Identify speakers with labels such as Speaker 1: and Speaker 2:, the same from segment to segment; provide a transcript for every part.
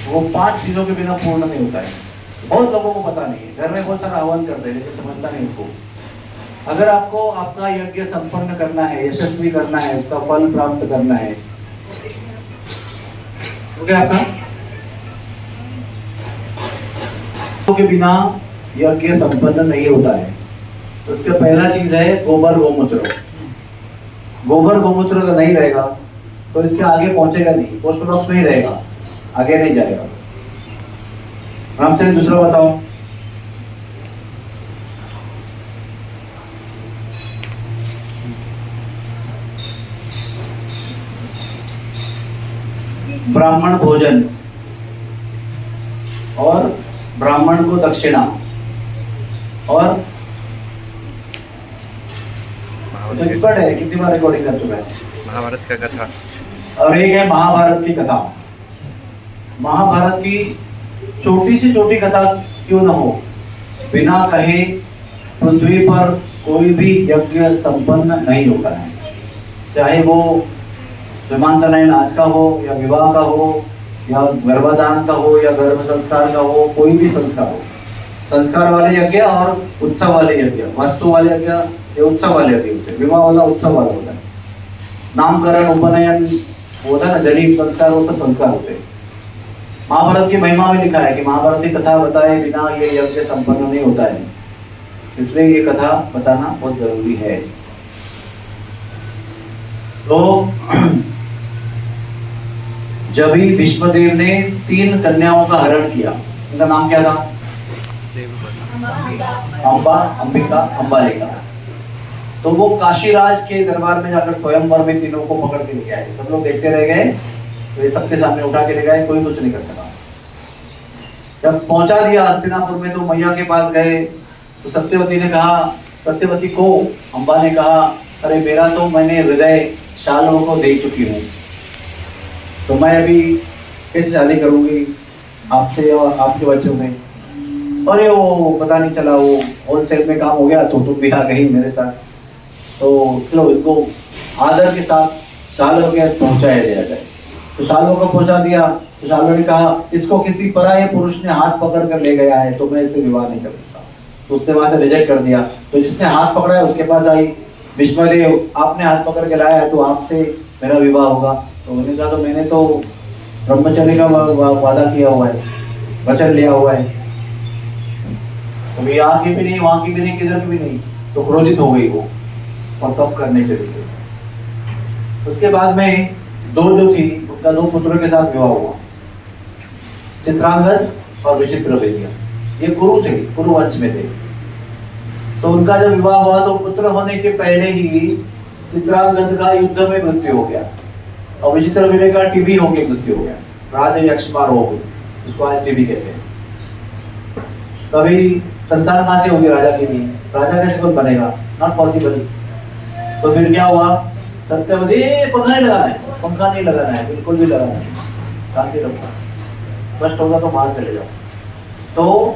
Speaker 1: वो 5 चीजों के बिना पूर्ण नहीं होता है। बहुत लोगों को पता नहीं है, घर में बहुत सारा हवन करते हैं लेकिन समझता नहीं उसको। अगर आपको आपका यज्ञ संपन्न करना है, यशस्वी करना है, उसका फल प्राप्त करना है, तो क्या आपका के बिना यज्ञ संपन्न नहीं होता है। तो उसका पहला चीज है गोबर गोमूत्र। गोबर गोमूत्र अगर नहीं रहेगा तो इसके आगे पहुंचेगा नहीं, पोस्ट बॉक्स में ही रहेगा, आगे नहीं जाएगा। रामचंद्र दूसरा बताओ। ब्राह्मण भोजन और ब्राह्मण को दक्षिणा और तो एक्सपर्ट है, कितनी बार रिकॉर्डिंग कर चुका है।
Speaker 2: महाभारत का कथा
Speaker 1: और एक है महाभारत की कथा। महाभारत की छोटी से छोटी कथा क्यों न हो, बिना कहे पृथ्वी पर कोई भी यज्ञ संपन्न नहीं होता है। चाहे वो विमानतनयन आज का हो या विवाह का हो या गर्भदान का हो या गर्भ संस्कार का हो, कोई भी संस्कार हो, संस्कार वाले यज्ञ और उत्सव वाले यज्ञ, वस्तु वाले यज्ञ, ये उत्सव वाले यज्ञ होते हैं। विवाह वाला उत्सव वाला होता है, नामकरण उपनयन होता है ना, जनीन संस्कार, वो सब संस्कार होते हैं। महाभारत की महिमा में लिखा है कि महाभारत की कथा बताए बिना ये यज्ञ संपन्न नहीं होता है, इसलिए ये कथा बताना बहुत जरूरी है। तो जब ही विष्णुदेव ने 3 कन्याओं का हरण किया, उनका नाम क्या था? अम्बा, अंबिका, अंबालिका। तो वो काशीराज के दरबार में जाकर स्वयंवर में तीनों को पकड़ के लेके आए। सब लोग देखते रह गए, तो ये सबके सामने उठा के ले गए, कोई कुछ नहीं कर सका। जब पहुंचा दिया हस्तिनापुर में तो मैया के पास गए, तो सत्यवती ने कहा, सत्यवती को अम्बा ने कहा, अरे मेरा तो मैंने हृदय शालों को दे चुकी हूँ, तो मैं अभी कैसे शादी करूंगी आपसे और आपके बच्चों में। अरे वो पता नहीं चला, वो होलसेल में काम हो गया तो तुम भी आ गई मेरे साथ। तो चलो इसको आदर के साथ शालों के पहुंचाया दिया जाए। तो शालों को पहुंचा दिया, तो शालों ने कहा इसको किसी पराये पुरुष ने हाथ पकड़ कर ले गया है, तो मैं इससे विवाह नहीं कर सकता। तो उसने वहां से रिजेक्ट कर दिया। तो जिसने हाथ पकड़ा है उसके पास आई, विष्णुदेव आपने हाथ पकड़ के लाया है तो आपसे मेरा विवाह होगा। तो उन्होंने कहा तो मैंने तो ब्रह्मचर्य का वादा किया हुआ है, वचन लिया हुआ है, तो यहाँ की भी नहीं, वहां की भी नहीं, किधर की भी नहीं। तो क्रोधित हो गई वो और तप करने चली गई। उसके बाद में 2 जो थी उनका 2 पुत्रों के साथ विवाह हुआ, चित्रांगद और विचित्रवेदिया। ये कुरु थे, कुरु वंश में थे। तो उनका जब विवाह हुआ तो पुत्र होने के पहले ही चित्रांगद का युद्ध में मृत्यु हो गया और विचित्रवेदिया का टीबी होकर मृत्यु हो गया, राज यक्षमार हो गई, उसको आज टीबी कहते हैं। कभी संतान कहाँ से होगी राजा के लिए, राजा कैसे कोई बनेगा, नॉट पॉसिबल। तो फिर क्या हुआ, सत्यवती पंखा नहीं लगाना है, पंखा नहीं लगाना है, बिल्कुल भी लगाना है, शांति रखना, कष्ट होगा तो बाहर चले जाओ। तो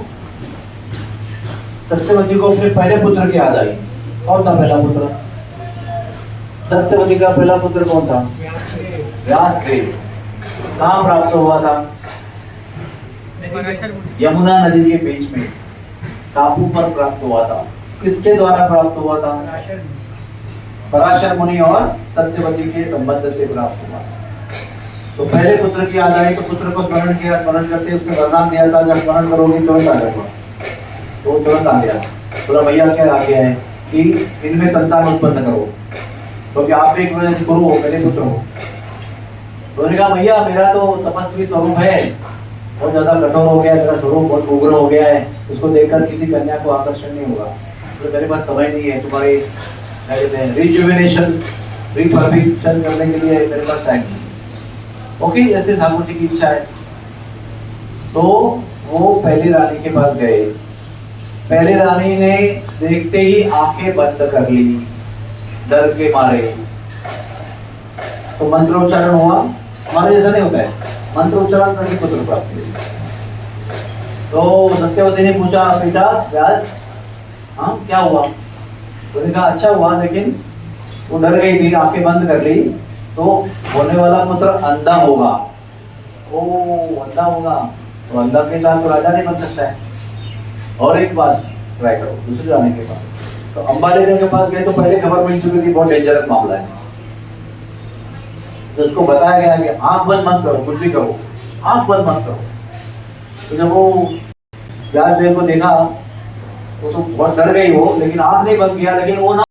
Speaker 1: सत्यवती को अपने पहले पुत्र की याद आई। कौन था पहला पुत्र? सत्यवती का पहला पुत्र कौन था? व्यासदेव। कहाँ प्राप्त हुआ था? यमुना नदी के बीच में टापू पर प्राप्त हुआ था। किसके द्वारा प्राप्त हुआ था? पराशर मुनि और सत्यवती के संबंध से प्राप्त हुआ। तो पहले पुत्र की याद आई तो पुत्र को स्मरण किया, स्मरण करते उसने वरदान दिया था, जब स्मरण करोगे तुरंत आ जाएगा। तो तुरंत आ गया, बोला भैया क्या आ गया है कि इनमें संतान उत्पन्न करो, क्योंकि तो आप एक वजह से गुरु हो, पहले पुत्र हो। तो उन्होंने कहा भैया मेरा तो तपस्वी स्वरूप है, बहुत ज्यादा कठोर हो गया, मेरा स्वरूप बहुत उग्र हो गया है, उसको देखकर किसी कन्या को आकर्षण नहीं होगा, तो मेरे पास समय नहीं है तुम्हारे क्या कहते हैं रिजुविनेशन, रिफर्बिशन करने के लिए मेरे पास टाइम नहीं। ओके, जैसे ठाकुर जी की इच्छा है। तो वो पहली रानी के पास गए। पहली रानी ने देखते ही आंखें बंद कर ली डर के मारे। तो मंत्रोच्चारण हुआ, हमारे जैसा नहीं होता है, मंत्रोच्चारण करके पुत्र प्राप्त हुई। तो सत्यवती ने पूछा बेटा व्यास हाँ क्या हुआ? तो उन्होंने कहा अच्छा हुआ, लेकिन वो डर गई थी, आंखें बंद कर ली, तो होने वाला पुत्र अंधा होगा, ओ अंधा होगा, तो अंधा के साथ तो राजा नहीं बन सकता है। और एक बात ट्राई करो दूसरे जाने के पास। तो अंबाले के पास गए तो पहले खबर मिल चुकी थी बहुत डेंजरस मामला है, तो उसको बताया गया कि आंख बंद मत करो, कुछ भी करो आंख बंद मत करो। तो जब वो व्यासदेव को देखा वो तो बहुत डर गई वो, लेकिन आंख नहीं बंद किया, लेकिन वो ना